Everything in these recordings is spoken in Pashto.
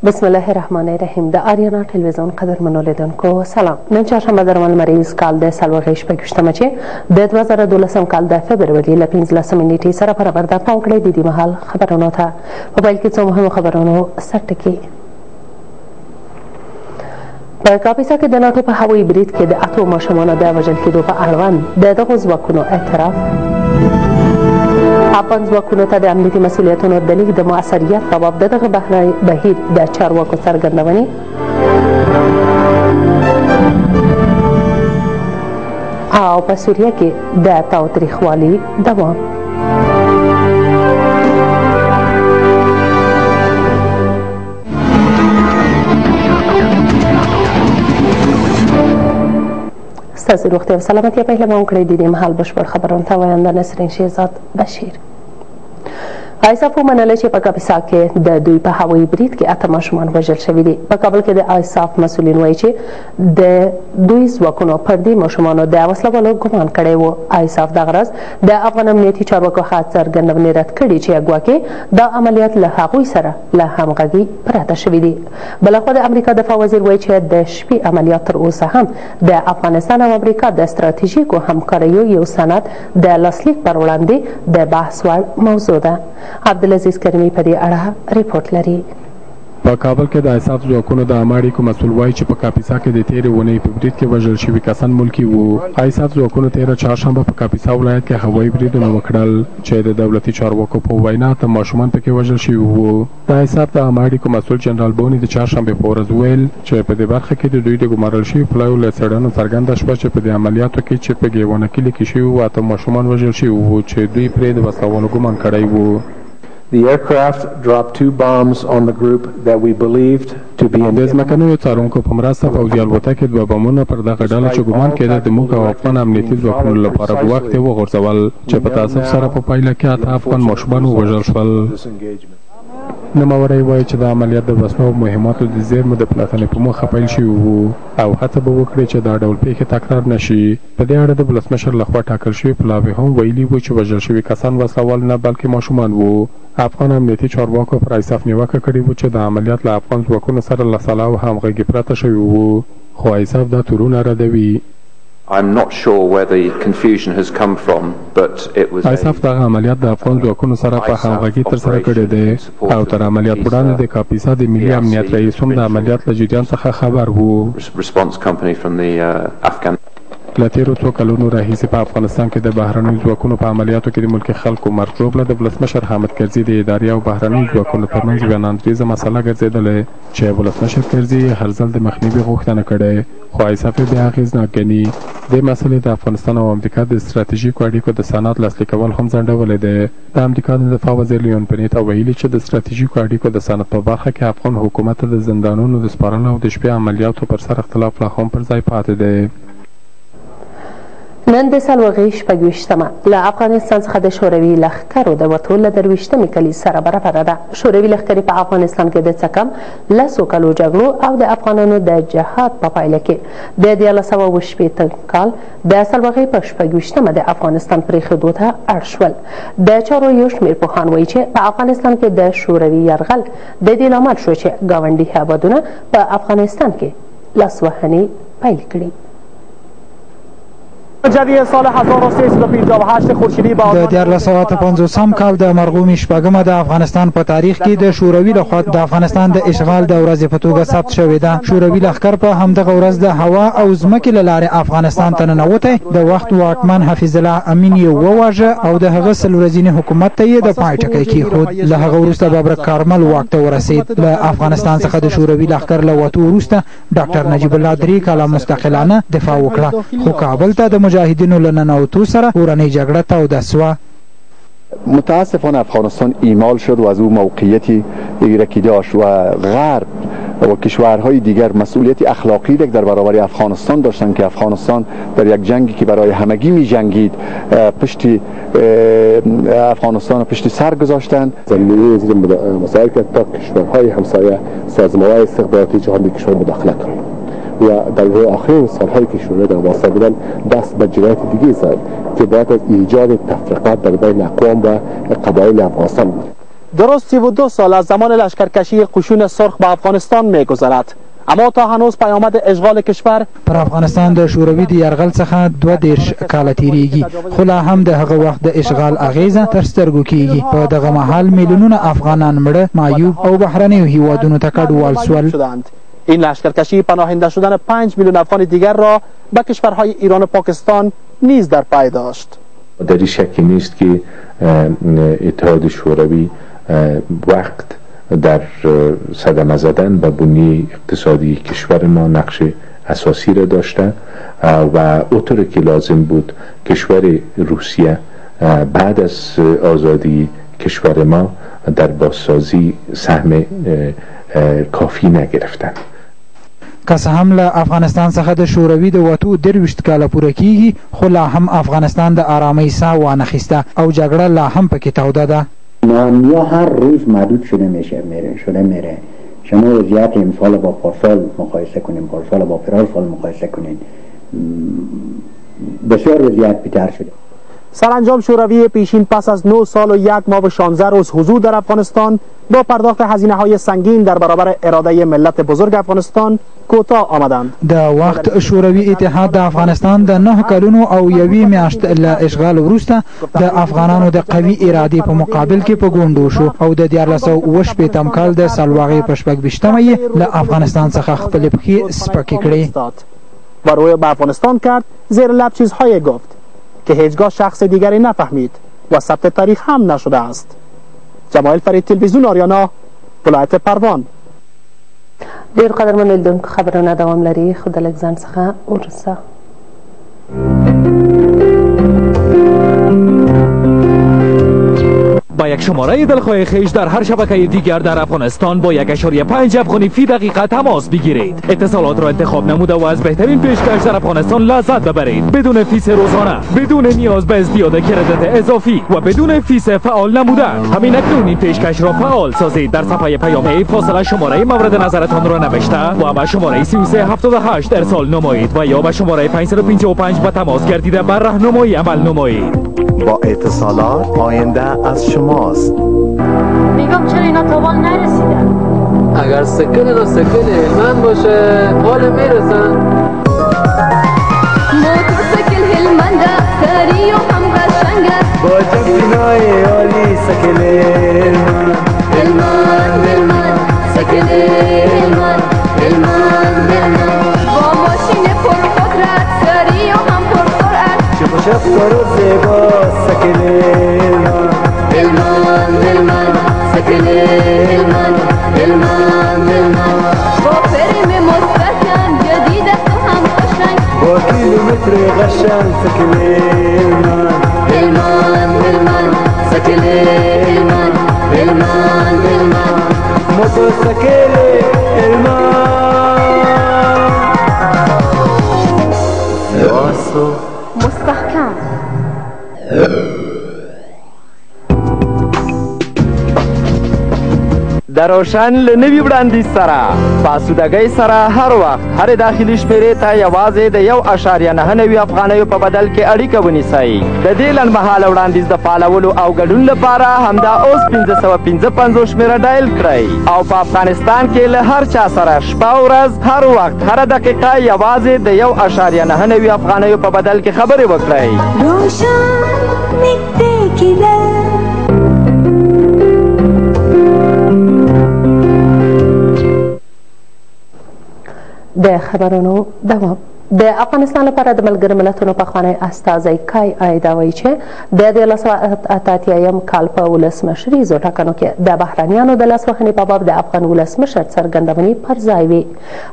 بسم الله الرحمن الرحیم. د آریانا تلویزیون قدرمنو لیدونکو سلام. نن چهارشنبه د لمریز کال د 24 چې د 2012 کال د فبروري له 15 نیټې سره برابر ده. پام کړئ د دې مهال خبرونو ته. په پیل کې څو مهمو خبرونو سرټکي. په کاپیسا کې د ناټو په هوایي برید کې د 8 ماشومانو د وژل کېدو په اړوند د دغو ځواکونو اعتراف. افغان ځواکونو ته د امنیتي مسؤلیتونو د لیږد د مؤثریت په باب د دغه بهیر د چارواکو څرګندونې. او په سوریه کې د تاوتریخوالي دوام. ستاسو روغتیا او سلامتیا په هیله مو کړئ. د دې مهال بشپړ خبرونو ته وینده نسرین شهزاد بشیر. آیساف ومنله چې په کاپیسا کې د دوی په هوایي برید کې 8 ماشومان وژل شوي دي. په کابل کې د آیساف مسؤلین وایي چې د دوی ځواکونو پر دې ماشومانو د وسله والو ګمان کړی و. آیساف دغه راز د افغان امنیتي چارواکو ښه څرګندونې رد کړي چې ګواکې دا عملیات له هغوی سره له همغږي پرته شوي دي. بلخوا د امریکا دفاع وزیر وایي چې د شپې عملیات تر اوسه هم د افغانستان او امریکا د ستراتیژیکو همکاریو یو سند د لاسلیک پر وړاندې د بحث وړ موضوع ده. عبدالعزیز کریمی په دې اړه ریپورټ لري. په کابل کې د آیساف ځواکونو د عامه اړیکو مسؤل وایي چې په کاپیسا کې د تېرې اونۍ په برید کې وژل شوي کسان ملکي وو. آیساف ځواکونو تېره چهارشنبه په کاپیسا ولایت کې هوایي بریدونه وکړل چې د دولتي چارواکو په وینا 8 ماشومان پکې وژل شوي وو. د آیساف د عامه اړیکو مسؤل جنرال بوني د چهارشنبې په ورځ ویل چې په دې برخه کې د دوی د ګمارل شوي پلاویو له څېړنو څرګنده شوه چې په دې عملیاتو کې چې په ګیوانه کلي کې شوي وو 8 ماشومان وژل شوي وو چې دوی پرې د وسله والو ګمان کړی وو. The aircraft dropped 2 bombs on the group that we believed to be in. د ځمکنیو څارونکو په مرسته پوځي الوتکې 2 بمونه پر دغه ډله چې ګمان کېده د موږ او افغان امنیتي ځواکونو لپاره په وخت یې وغورځول چې په تاسف سره په پایله کې 8 افغان ماشومان ووژل شول. نوموړی وایي چې د عملیات د وسلو او مهماتو د زیرمو د پلټنې په موخه پیل شوي وو او هڅه به وکړي چې دا ډول پیښې تکرار نه شي. په دې اړه د ولسمشر لخوا ټاکل شوي پلاوي هم ویلي وو چې وژل شوي کسان وسله وال نه بلکې ماشومان وو. افغان امنیتي چارواکو پر آیساف نیوکه کړې وو چې د عملیات له افغان ځواکونو سره له سلا او همغږي پرته شوي وو، خو آیساف دا تورونه ردوي. I'm not sure where the confusion has come from, but it was آیساف دغه عملیات د افغان ځواکونو سره په همغږي ترسره کړی دی او تر عملیات وړاندې د کاپیسا د ملي امنیت رئیس هم د عملیات له جریان څخه خبر وو. response company from the Afghan. له تېرو څو کلونو راهیسې په افغانستان کې د بهرنیو ځواکونو په عملیاتو کې د ملکي خلکو مرګ ژوبله د ولسمشر حامد کرزي د ادارې او بهرنیو ځواکونو ترمنځ یوه ناندریزه مسله ګرځېدلې چې ولسمشر کرزي یې هر ځل د مخنیوي غوښتنه کړې، خو آیساف یې بیا اغېزناک ګڼي. دې مسلې د افغانستان او امریکا د ستراتیژیکو اړیکو د سند لاسلیک کول هم ځنډولی دی. د امریکا د دفاع وزیر لیون پنیتا ویلي چې د ستراتیژیکو اړیکو د سند په برخه کې افغان حکومت ته د زندانونو د سپارلو او د شپې عملیاتو پر سر اختلاف لا هم پر ځای پاتې دی. نن د 24 له افغانستان څخه د شوروي لښکرو د وتو له 23 کلي سره برابره ده. شوروي لښکرې په افغانستان کې د څه کم 10 کلو جګړو او د افغانانو د جهاد په پایله کې د 1918 کال د 24 د افغانستان پرېښودو ته اړ شول. د چارو یو شمېر پوهان وایي چې په افغانستان کې د شوروي یرغل د دې لامل شو چې ګاونډي هېوادونه په افغانستان کې لاسوهنې پیل کړي. جدی سال 1358 خورشیدی با د 1450 کال د مرغومي شپږمه د افغانستان په تاریخ کې د شوروي لخوا د افغانستان د اشغال د ورځې په توګه ثبت شوې ده. شوروي لښکر په همدغه ورځ د هوا او ځمکې له لارې افغانستان ته ننوتی. د وخت واکمن حفیظ الله امین یې وواژه او د هغه 3 ورځني حکومت ته یې د پای ټکی کېښود. له هغه وروسته بابر کارمل واک ته ورسېد. له افغانستان څخه د شوروي لښکر له وتو وروسته ډاکټر نجیب الله 3 کاله مستقلانه دفاع وکړه، خو کابل ته د مجاهدینو له ننوتو سره کورنۍ جګړه توده سوه. متاسفانه افغانستان ایمال شد و از او موقعیتی ایرکی داشت و غرب و کشورهای دیگر مسئولیت اخلاقی در برابر افغانستان داشتند که افغانستان در یک جنگی که برای همگی می جنگید پشت افغانستان پشت سر گذاشتند. زمینه زیر مسائل که تا کشورهای همسایه سازمان‌های استخباراتی جهان به کشور مداخله کنند و در آخرین سالهایی که شوروی در واسطه بودن دست به جنایت دیگه زد که باید از ایجاد تفرقات در بین اقوام و قبایل افغانستان بود. درست 32 سال از زمان لشکرکشی قشون سرخ به افغانستان می‌گذرد، اما تا هنوز پیامد اشغال کشور پر افغانستان د شوروي د یرغل څخه 22 کاله تیریږي، خو لا هم د هغه وخت د اشغال اغیزه تر سترګو کیږي. په دغه مهال میلیونونه افغانان مړه، معیوب او بهرنیو هیوادونو ته کډوال شدند. این لشکرکشی پناهنده شدن 5 میلیون افغان دیگر را به کشورهای ایران و پاکستان نیز در پی داشت. در این شکی نیست که اتحاد شوروی وقت در صدمه زدن به بنیه اقتصادی کشور ما نقش اساسی را داشته و اونطور که لازم بود کشور روسیه بعد از آزادی کشور ما در بازسازی سهم کافی نگرفتند. که څه هم له افغانستان څخه د شوروي د وتو 23 کاله پوره کیږي، خو لا هم افغانستان د آرامۍ ساه وانخیسته او جګړه لا هم پکې توده ده. نانیا هر روز محدود شده میره. شما وضعیت امسال با پارسال مقایسه کنیم، پارسال با پارسال مقایسه کنیم، بسیار وضعیت بهتر شده. سرانجام شوروی پیشین پس از 9 سال و 1 ماه و 16 روز حضور در افغانستان با پرداخت هزینه‌های سنگین در برابر اراده ملت بزرگ افغانستان کوتاه آمدند. د وخت شوروي اتحاد د افغانستان د 9 کلونو او 1 میاشت له اشغال وروسته د افغانانو د قوي ارادې په مقابل کې په ګوندو شو او د 1418 کال د سالواغې په 26مه له افغانستان څخه خپل پښې سپکې کړې و روی به افغانستان کرد. زیر لب چیزهای گفت که هیچگاه شخص دیگری نفهمید و ثبت تاریخ هم نشده است. جمایل فرید، تلویزیون آریانا، ولایت پروان. ډیر قدرمن لیدونکو، خبرونه دوام لري، خو د لږ ځنډ څخه وروسته. با یک شماره دلخواه خیش در هر شبکه دیگر در افغانستان با 1.5 افغانی فی دقیقه تماس بگیرید. اتصالات را انتخاب نموده و از بهترین پیشکش در افغانستان لذت ببرید، بدون فیس روزانه، بدون نیاز به ازدیاد کردیت اضافی و بدون فیس فعال نمودن. همین اکنون این پیشکش را فعال سازید. در صفحه پیام فاصله شماره مورد نظرتان را نوشته و به شماره 3378 ارسال نمایید و یا به شماره 555 به تماس گردیده بر راهنمایی عمل نمایید. با اتصالات آینده از شماست. میگم چرا اینا تاوان نرسیدن؟ اگر سکل هلمند باشه حال میرسن. موتورسیکل هلمند سری و هم قشنگ است. با جنبینای عالی سکل هلمند سکل هلمند با ماشین پرقدرت سری و هم پرسرعت. چپ افکار و زیبا سکل هلمند سکل هلمند با فریم مستحکم جدید است و هم قشنگ. با کیلومتر قشنگ سکل هلمند سکل هلمند موتورسیکل هلمند راست و مستحکم. دروشن لنوی وړاندیز سره په سوداګۍ سره هر وخت هر داخلي شمیرې ته یوازې د 1.9 افغانیو په بدل کې اړیکه ونیسئ. د دې لنډمهاله وړاندیز د فعالولو او ګډون لپاره همدا اوس 555 شمیره ډایل کړئ او په افغانستان کې له هر چا سره شپه او ورځ هر وخت هر دقیقه یوازې د 1.9 افغانیو په بدل کې خبرې وکړئ. روشن نږدې کیدل د خبرونو دوام. د افغانستان لپاره د ملګرو ملتونو پخوانی استازی کای عایده وایي چې د 1988 کال په ولسمشریزو ټاکنو کې د بهرنیانو د لاسوهنې په باب د افغان ولسمشر څرګندونې پر ځای وي.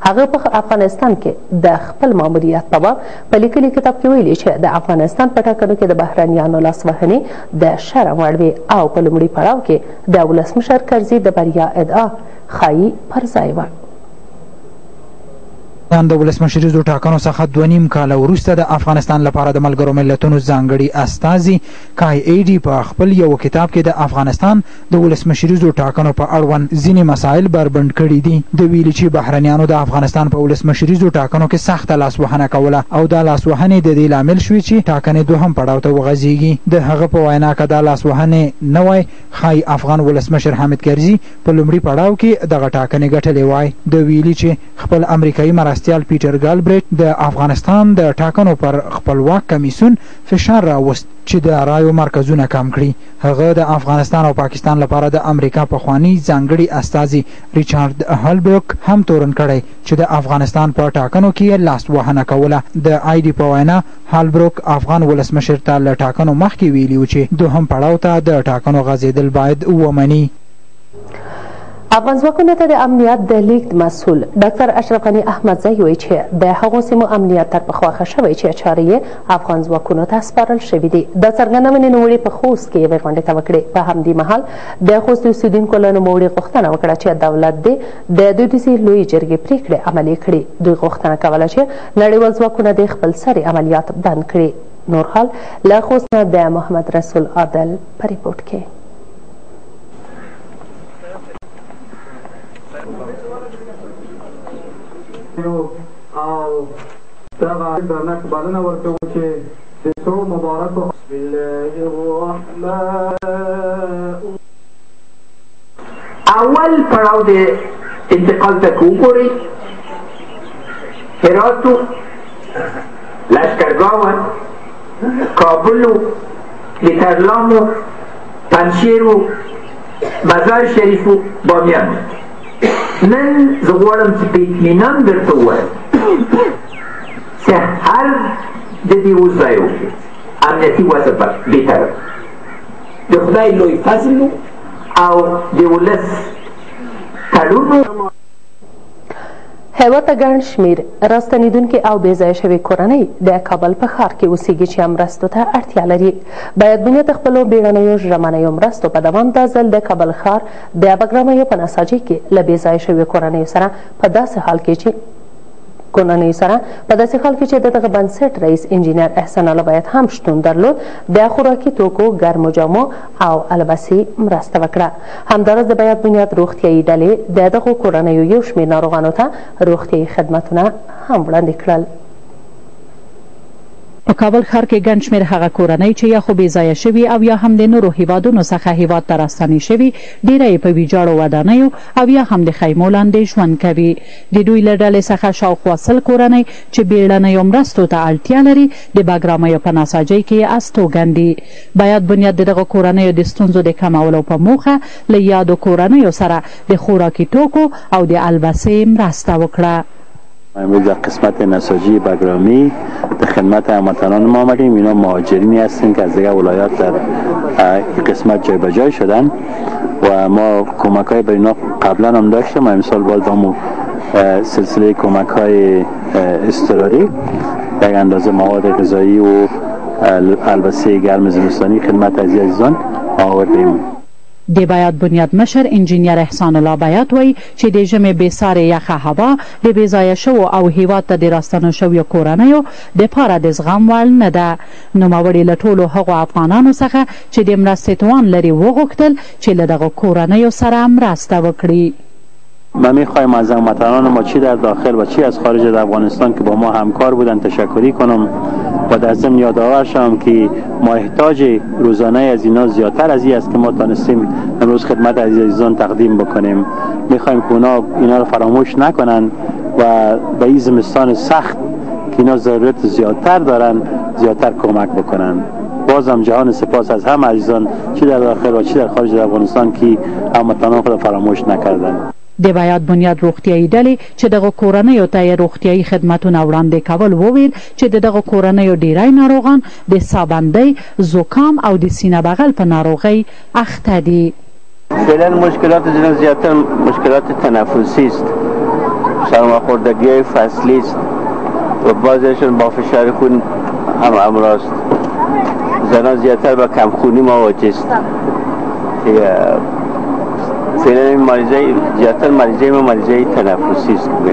هغه په افغانستان کې د خپل ماموریت په باب په لیکلي کتاب کې ویلي چې د افغانستان په ټاکنو کې د بهرنیانو لاسوهنې د شرم وړ وي او په لومړي پړاو کې د ولسمشر کرزي د بریا ادعا ښایي پر ځای وه. د ولسمشریزو ټاکنو څخه 2.5 کاله وروسته د افغانستان لپاره د ملګرو ملتونو ځانګړي استازي کای ایډي په خپل یو کتاب کې د افغانستان د ولسمشریزو ټاکنو په اړوند ځینې مسایل بربنډ کړي دي. د ویلي چې بهرنیانو د افغانستان په ولسمشریزو ټاکنو کې سخته لاسوهنه کوله او دا لاسوهنې د دې لامل شوې چې ټاکنې دوهم پړاو ته وغځېږي. د هغه په وینا که دا لاسوهنې نه وای ښایي افغان ولسمشر حامد کرزي په لومړي پړاو کې دغه ټاکنې ګټلې وای. د ویلي چې خپل امریکایي مرستیال پیټر ګالبریټ د افغانستان د ټاکنو پر خپلواک کمیسیون فشار راوست چې د رایو مرکزونه کم کړي. هغه د افغانستان او پاکستان لپاره د امریکا پخوانی ځانګړي استازي ریچارډ هالبروک هم تورن کړی چې د افغانستان په ټاکنو کې لاسوهنه کوله. د آی ډي په وینا هالبروک افغان ولسمشر ته له ټاکنو مخکې ویلي و چې دوهم پړاو ته د ټاکنو غځېدل باید ومني. افغان ځواکونو ته د امنیت د لیږد مسؤل ډاکټر اشرف غني احمدزی وایي چې د هغو سیمو امنیت تر پخوا ښه شوی چې چارې یې افغان ځواکونو ته سپارل شوي دي. دا څرګندونې نوموړي په خوست کې یوې غونډې ته وکړې. په همدې مهال د خوست اوسېدونکو له نوموړي غوښتنه وکړه چې دولت دې د دودیزې لویې جرګې پرېکړې عملي کړي. دوی غوښتنه کوله چې نړیوال ځواکونه د خپل سرې عملیات بند کړي. نور حال له خوست نه د محمد رسول عادل په ریپورټ کې. او دغه درنښت بلنه ورکوو چې د څو مبارکو بسم الله الرحمن اول پړاو د انتقال ته وګورئ. هرات و لشکرګاه و کابل و لترلام و پنجشیر و مزار شریف و بامیان. نن زه غواړم چې په اطمینان درته ووایم چې هر د دې اوس ځایو کې امنیتي وضع بهتره د خدای لوی فضل او د ولس تړون هیواد ته ګڼ شمېر راستنېدونکي او بې ځایه شوې کورنۍ د کابل په ښار کې اوسېږي چې مرستو ته اړتیا لري. باید بنیا د خپلو بیړنیو ژمنیو مرستو په دوام دا ځل د کابل ښار د بګرامیو په نساجۍ کې له بې ځایه شوې کورنیو سره په داسې حال کې چې د دغه بنسټ رئیس انجینر احسان الله بیات هم شتون درلود د خوراکي توکو ګرمو جامو او البسې مرسته وکړه. همداراز د بیات بنیاد روغتیایي ډلې د دغو کورنیو یو شمېر ناروغانو ته روغتیایي خدمتونه هم وړاندې کړل. په کابل ښار کې ګڼ شمېر هغه کورنۍ چې یا خو بې ځایه شوي او یا هم د نورو هیوادونو څخه هیواد ته راستنې شوي ډېره یې په ویجاړو ودانیو او یا هم د خیمو لاندې ژوند کوي. د دوی له ډلې څخه شاوخوا 100 کورنۍ چې بیړنیو مرستو ته اړتیا لري د بګرامیو په نساجۍ کې استوګن دي. باید بنیاد د دغو کورنیو د ستونزو د کمولو په موخه له یادو کورنیو سره د خوراکي توکو او د البسې مرسته وکړه. امروز در قسمت نساجی بگرامی در خدمت هموطنان ما آمدیم. اینا مهاجرینی هستند که از دیگر ولایات در این قسمت جای به جای شدن و ما کمک های به اینا قبلا هم داشتیم و امسال باز همون سلسله کمک های اضطراری یک اندازه مواد غذایی و البسه گرم زمستانی خدمت عزیزان آوردیم. د بیات بنیاد مشر انجینیر احسان الله بیات وایي چې د ژمي بېسارې یخه هوا د بېځایه شوو او هیواد ته د راستنو شویو کورنیو دپاره د زغم وړ نه ده. نوموړي له ټولو هغو افغانانو څخه چې د مرستې توان لري وغوښتل چې له دغو کورنیو سره مرسته وکړي. من میخوایم از هموطنان ما چی در داخل و چی از خارج در افغانستان که با ما همکار بودن تشکری کنم و در ضمن یادآور شوم که ما احتیاج روزانه از اینا زیادتر از این است که ما تانستیم امروز خدمت عزیزان تقدیم بکنیم. میخوایم که اینا رو فراموش نکنن و به این زمستان سخت که اینا ضرورت زیادتر دارن زیادتر کمک بکنن. بازم جهان سپاس از هم عزیزان چی در داخل و چی در خارج در افغانستان که هموطنان خود فراموش نکردن. د بیات بنیاد روغتیایي ډلې چې دغه کورنیو ته یې روغتیایي خدمتونه وړاندې کول وویل چې د دغه کورنیو ډیری ناروغان د سابندۍ، زکام او د سینه بغل په ناروغۍ اخته دي. فعلا مشکلات زیادتر مشکلات تنفسی است، سرماخوردگی فصلی است و بعضیشون با فشار خون هم امراض. زنان زیادتر با کمخونی مواجه است. فعلا این مریضای زیادتر مریضای ما مریضای تنفسی است که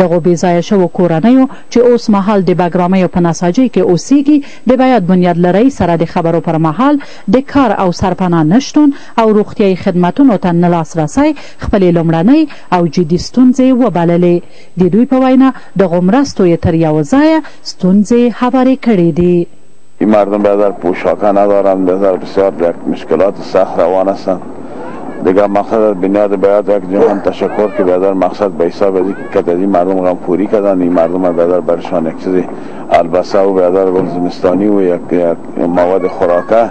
دغو بې ځایه شوو کورنیو چې اوس مهال د بګرامیو په نساجۍ کې اوسیږي د باید بنیاد لرۍ سره د خبرو پر مهال د کار او سرپناه نشتون او روغتیایي خدمتونو ته نه لاسرسی خپلې لومړنۍ او جدي ستونزې وبللې. د دوی په وینا دغو مرستو یې تر یو ځایه ستونزې هوارې کړې دي. این مردم بیادر پوشاکه ندارند، بیادر بسیار یک مشکلات سخت روان هستند. دیگر مقصد بنیاد باید یک جهان تشکر که بیادر مقصد به حساب ازی که کتدی مردم غم پوری کردن. این مردم بیادر برشان یک چیزی البسه و بیادر گلزمستانی و یک مواد خوراکه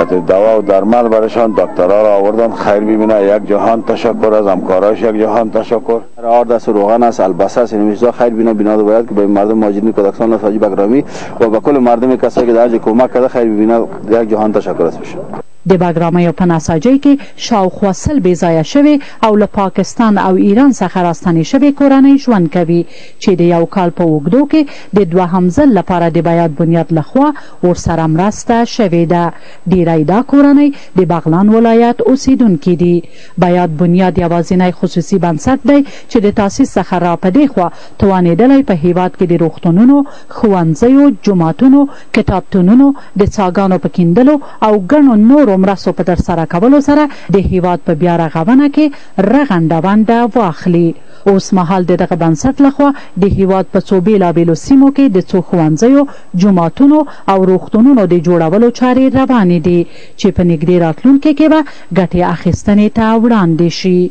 که دوا و درمل برشان دکترها را آوردن. خیر ببینه، یک جهان تشکر از همکارایش، یک جهان تشکر. آرد است، روغن است، البسه است، اینمیزا خیر ببینه بنیاد باید که به مردم مهاجرین کودکان نساجی بگرامی و به کل مردم کسایی که در جای کمک کرده خیر ببینه یک جهان تشکر است بشه. د بګرامیو په نساجۍ کې شاوخوا 100 بې ځایه شوې او له پاکستان او ایران څخه راستنې شوې کورنۍ ژوند کوي چې د یو کال په اوږدو کې د دوهم ځل لپاره د بیات بنیاد لخوا ورسره مرسته شوې ده. ډیری دا کورنۍ د بغلان ولایت اوسیدونکي دي. بیات بنیاد یوازینی خصوصي بنسټ دی چې د تاسیس څخه را په دې خوا توانېدلی په هیواد کې د روغتونونو، ښوونځیو، جوماتونو، کتابتونونو، د څاګانو په کیندلو او ګڼو نورو مرستو په ترسره کولو سره د هیواد په بیا رغونه کې رغنده ونډه واخلي. اوس مهال د دغه بنسټ لخوا د هیواد په څو بېلابېلو سیمو کې د څو ښوونځیو، جوماتونو او روغتونونو د جوړولو چارې روانې دي چې په نږدې راتلونکي کې به ګټې اخیستنې ته وړاندې شي.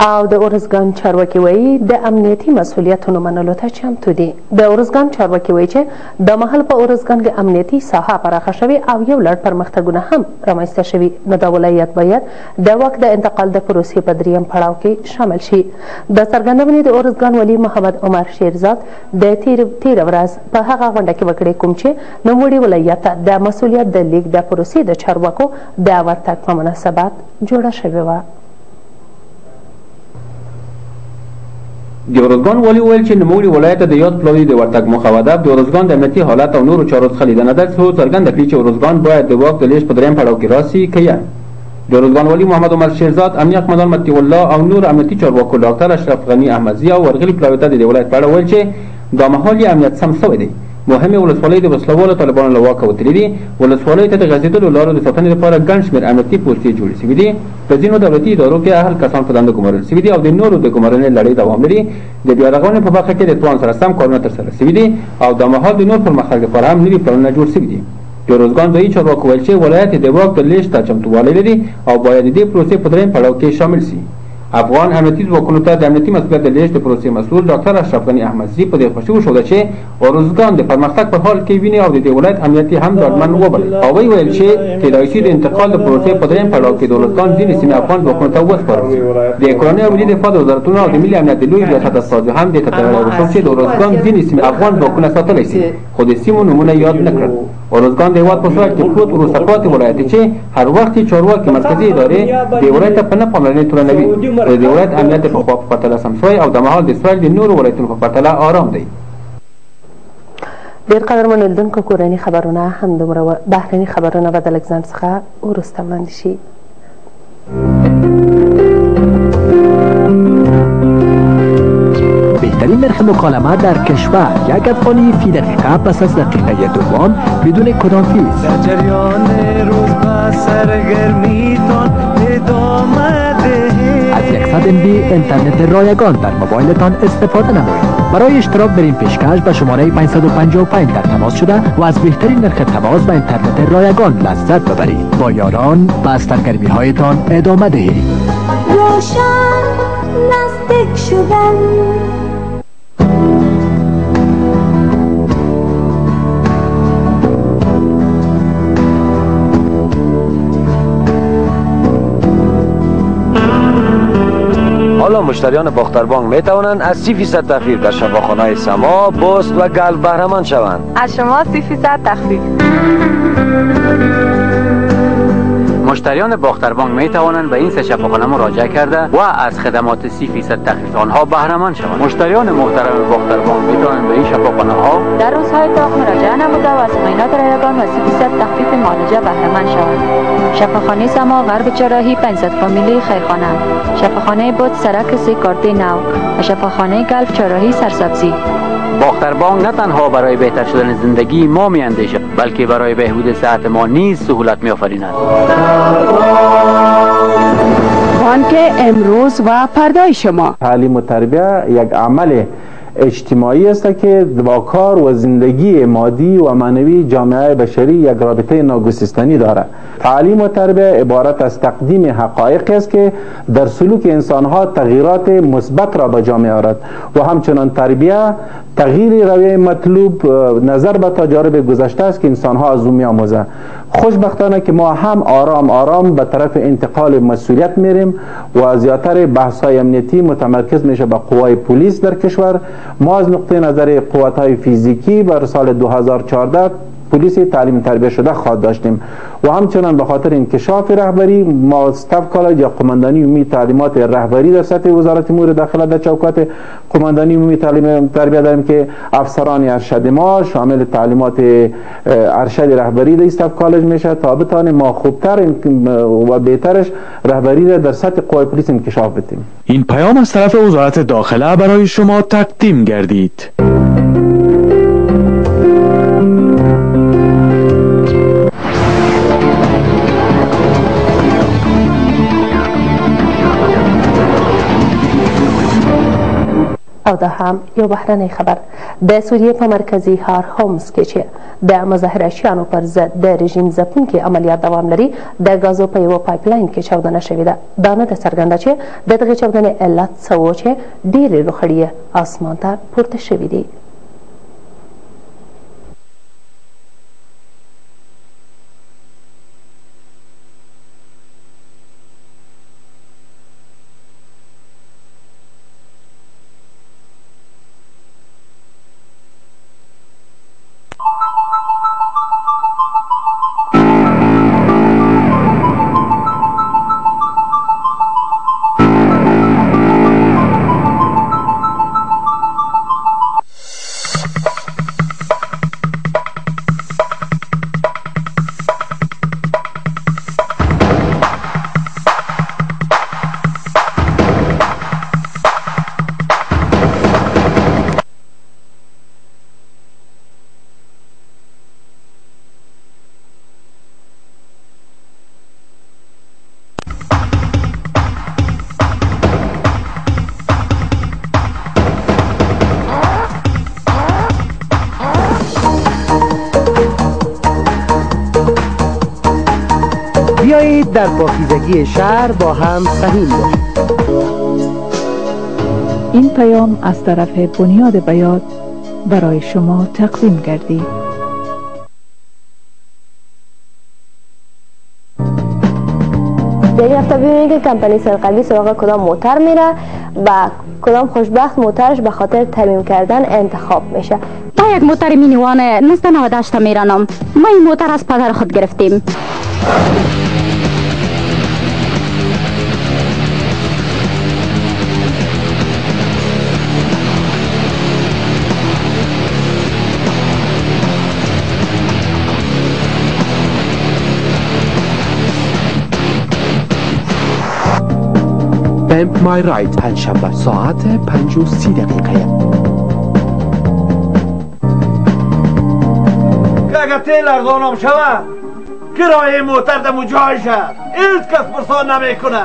او د ارزګان چارواکي وایي د امنیتي مسؤلیتونو منلو ته چمتو دي. د ارزګان چارواکي وایي چې د مهال په ارزګان کې امنیتي ساحه پراخه شوې او یو لړ پرمختګونه هم رامنځته شوي، نو د ولایت باید د واک د انتقال د پروسې په دریم پړاو کې شامل شي. د څرګندونې د ارزګان والي محمد عمر شیرزاد د تېره ورځ په هغه غونډه کې وکړې کوم چې نوموړي ولایت ته د مسؤلیت د لیږد د پروسې د چارواکو د ورتګ په مناسبت جوړه شوې وه. د ارزګان والي وویل چې نوموړي ولایت ته د یاد پلاوي د ورتګ موخه و هدف د ارزګان د امنیتي حالت او نورو چارو څخه لیدنه ده څو څرګنده کړي چې ارزګان باید د واک د لیږد په دریم پړاو کې راسي که یا د ارزګان والي محمد عمر شیرزاد، امنیه قمندان مطیع الله او نور امنیتي چارواکو ډاکټر اشرف غني احمدزي او ورغلي پلاوي ته د ولایت په اړه وویل چې دا مهال یې امنیت سم سوی دی. مهمې ولسوالۍ د وسلوالو طالبانو له واکه وتلي دي. ولسوالیو ته د غځېدلو لارو د ساتنې لپاره ګڼ شمېر امنیتي پوستې جوړې شوي دي. په ځینو دولتي ادارو کې اهل کسان په دنده ګمارل شوي دي او د نورو د ګمارنې لړۍ دوام لري. د بیا رغونې په برخه کې د توان سره سم کارونه ترسره شوي دي او دا مهال د نور پرمختګ لپاره هم نوي پلانونه جوړ شوي دي. د ارزګان ځایي چارواکو ویل چې ولایت د واک د لیږد ته چمتووالی لري او باید د دې پروسې په دریم پړاو کې شامل شي. افغان امنیتي ځواکونو ته د امنیتي مسؤلیت د لیږد د پروسې مسؤل ډاکټر اشرف غني احمدزي په دې خوښي وښوده چې ارزګان د پرمختګ په حال کې ویني او د دې ولایت امنیتي هم ډاډمن وبلل او ویل چې کېدای شي د انتقال د پروسې په دریم پړاو کې د ارزګان ځینې سیمې افغان ځواکونو ته وسپارل شي. د کورنۍ او ملي دفاع د وزارتونو او د ملي امنیت د لوی ریاست استازي هم دې ته تړلی وښود چې د ارزګان ځینې سیمې افغان ځواکونه ساتلی شي، خو د سیمو نومونه یاد نه کړل. ارزګان د هېواد په سرحد کې پروت وروسته پاتې ولایت چې هر وخت یې چارواکي مرکزي ادارې د ولایت ته په نه پاملرنې تورنوي. د ولایت امنیت په خوا په پرتله سم شوی او د مهال د اسرائیل د نورو ولایتونو په پرتله آرام دی. ډېر قدرمن لیدونکو، کورني خبرونه همدومره وه. بهرني خبرونه به د لږ ځنډ څخه وروسته وړاندې شي. بهترین نرخ مکالمه در کشور، یک افغانی فی دقیقه پس از دقیقه دوم بدون کدام فیس. در جریان روز به سرگرمیتان ادامه دهید. از 100 MB اینترنت رایگان در موبایلتان استفاده نمایید. برای اشتراک در این پیشکش به شماره 555 در تماس شده و از بهترین نرخ تماس به اینترنت رایگان لذت ببرید. با یاران به از سرگرمی هایتان ادامه دهید. روشن نزدیک شدن. حالا مشتریان باختربانک می توانند از 30% تخفیف در شفاخانه‌های سما، بست و گلب بهره‌مند شوند. از شما 30% تخفیف. مشتریان باختربانک می توانند به این سه شفاخانه مراجعه کرده و از خدمات 30% تخفیف آنها بهره مند شوند. مشتریان محترم باختربانک می توانند به این شفاخانه ها در روزهای تاق مراجعه نموده و از معاینات رایگان و 30% تخفیف معالجه بهره مند شوند. شفاخانه سما غرب چراهی 500 فامیلی خیرخانه، شفاخانه بود سرک سیکارتی نو و شفاخانه گلف چراهی سرسبزی. باختربانک نه تنها برای بهتر شدن زندگی ما می اندیشد بلکه برای بهبود صحت ما نیز سهولت می آفریند. بانک امروز و پردای شما. تعلیم و تربیه یک عمل اجتماعی است که با کار و زندگی مادی و معنوی جامعه بشری یک رابطه ناگسستنی دارد. تعلیم و تربیه عبارت از تقدیم حقایق است که در سلوک انسانها تغییرات مثبت را به جامعه آورد و همچنان تربیه تغییر رویه مطلوب نظر به تجارب گذشته است که انسانها از او می‌آموزند. خوشبختانه که ما هم آرام آرام به طرف انتقال مسئولیت میریم و زیاتر بحث‌های امنیتی متمرکز میشه به قوای پلیس در کشور. ما از نقطه نظر قوت‌های فیزیکی بر سال 2014 پلیس تعلیم تربیه شده خواهد داشتیم و همچنان به خاطر انکشاف رهبری ما استاف کالج یا قماندانی عمومی تعلیمات رهبری در سطح وزارت امور داخله در چوکات قماندانی عمومی تعلیم تربیه داریم که افسران ارشد ما شامل تعلیمات ارشد رهبری در استاف کالج میشه تا بتانیم ما خوبتر و بهترش رهبری در سطح قوای پلیس انکشاف بدیم. این پیام از طرف وزارت داخله برای شما تقدیم گردید. او دا هم یو بهرنۍ خبر د سوریې په مرکزی ښار هومس کې چې د مظاهرهشیانو پر ضد د رژیم ځپونکي عملیات دوام لري د ګازو په یوه پایپلاین کې چاودنه شوې ده. دا نه ده څرګنده چې د دغې چاودنې علت څه و چې ډېرې لوخړې اسمان ته پورته شوي دي. بیایید در پاکیزگی شهر با هم سهیم باشیم. این پیام از طرف بنیاد بیات برای شما تقدیم گردید. یک هفته ببینید که کمپانی سرقلبی سراغ کدام موتر میره و کدام خوشبخت موترش به خاطر ترمیم کردن انتخاب میشه. ما یک موتر مینیوان 1998 میرانم. ما این موتر از پدر خود گرفتیم. پمپ مای راید پنجشنبه ساعت 5:30 اگر تیل ارزانم شود کرایه موتر دمو جایشه هیچ کس پرسان نمیکنه.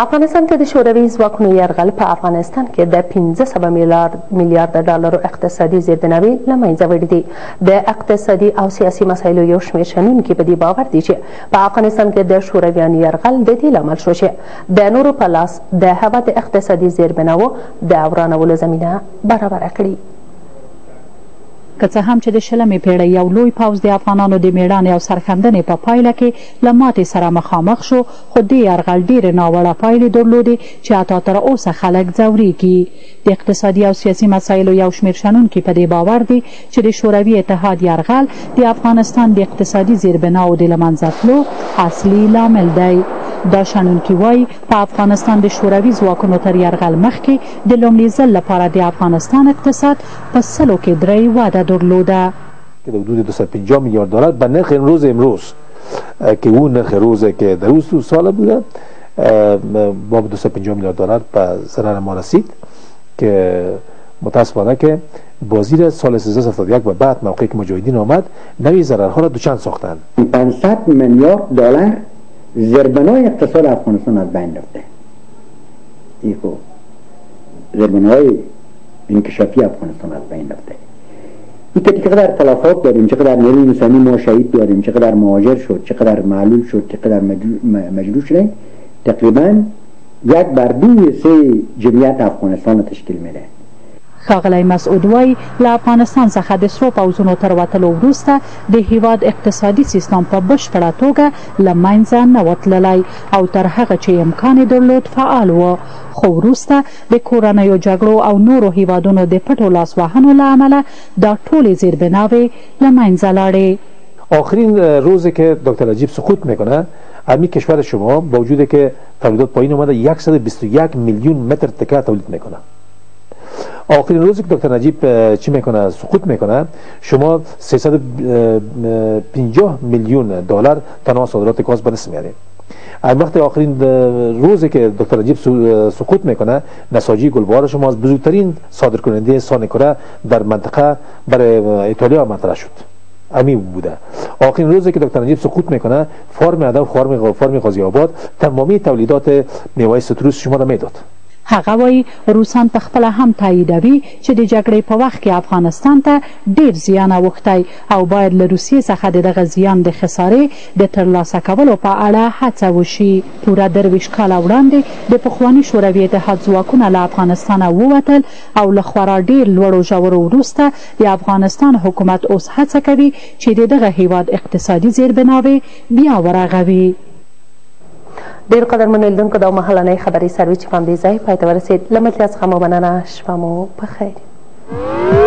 افغانستان کې د شوروي ځواکونو یرغل په افغانستان کې د 1500 میلیارد ډالرو اقتصادي زیربناوي له منځه وړي دي. د اقتصادي او سیاسي مسایلو یو شمېر شنونکي په دې باور دي چې په افغانستان کې د شورویانو یرغل د دې لامل شو چې د نورو په لاس د هغه د اقتصادي زیربناوو د ورانولو زمینه برابره کړي. که څه هم چې د 20مې پیړۍ یو لوی پوځ د افغانانو د مېړانې او سرښندنې په پایله کې له ماتې سره مخامخ شو، خو دې یرغل ډېرې ناوړه پایلې درلودې چې حتی تر اوسه خلک ځورېږي. د اقتصادي او سیاسي مسایلو یو شمېر شنونکي په دې باور دي چې د شوروي اتحاد یرغل د افغانستان د اقتصادي زیربناو د له منځه تلو اصلي لامل دی. دا شنونکي وایي په افغانستان د شوروي ځواکونو تر یرغل مخکې د لومړي ځل لپاره د افغانستان اقتصاد په 100 کې 3 وده درلوده. که در حدود 250 میلیارد دلار به نرخ امروز که اون نرخ روزه که در اون سال بوده با 250 میلیارد دلار به ضرر ما رسید که متاسفانه که بازی را سال 1371 و بعد موقعی که مجاهدین آمد نوی ضررها را دوچند ساختند. 500 میلیارد دلار زیربنای اقتصاد افغانستان از بین رفته. این خب زیربنای انکشافی افغانستان از بین رفته. این که چقدر تلفات داریم، چقدر نیروی انسانی ما شهید داریم، چقدر مهاجر شد، چقدر معلول شد، چقدر مجروح شد، تقریبا 1/2 جمعیت افغانستان تشکیل میده. ښاغلی مسعود وایي له افغانستان څخه د سرو پوځونو تر وتلو وروسته د هیواد اقتصادي سیستم په بشپړه توګه له منځه نه و تللی او تر هغه چې امکان یې درلود فعال و، خو وروسته د کورنیو جګړو او نورو هیوادونو د پټو لاسوهنو له امله دا ټولې زیربناوې له منځه لاړې. آخرین روزی که دکتر نجیب سقوط میکنه امی کشور شما با وجودی که تولیدات پایین اومده 121 میلیون متر تکه تولید میکنه. آخرین روزی که دکتر نجیب چی میکنه سقوط میکنه شما 350 میلیون دلار تنها صادرات گاز به دست میارید. وقتی آخرین روزی که دکتر نجیب سقوط میکنه نساجی گلبهار شما از بزرگترین صادرکننده سانکره در منطقه برای ایتالیا مطرح شد. امی بوده. آخرین روزی که دکتر نجیب سقوط میکنه فارم ادب فارم غازی آباد تمامی تولیدات میوه ستروس شما را میداد. هغه وایي روسان په خپله هم تاییدوي چې د جګړې په وخت کې افغانستان ته ډېر زیان اوښتی او باید له روسیې څخه د دغه زیان د خسارې د ترلاسه کولو په اړه هڅه وشي. پوره 23 کاله وړاندې د پخواني شوروي اتحاد ځواکونه له افغانستانه ووتل او له خورا ډېر لوړو ژورو وروسته د افغانستان حکومت اوس هڅه کوي چې د دغه هیواد اقتصادي زیربناوې بیا ورغوي. ډېر قدرمنو لیدونکو دا مهالنۍ خبري سرویس چې په همدې ځای پای ته ورسېد. له ملتیا څخه مو مننه. شپه مو په خیر.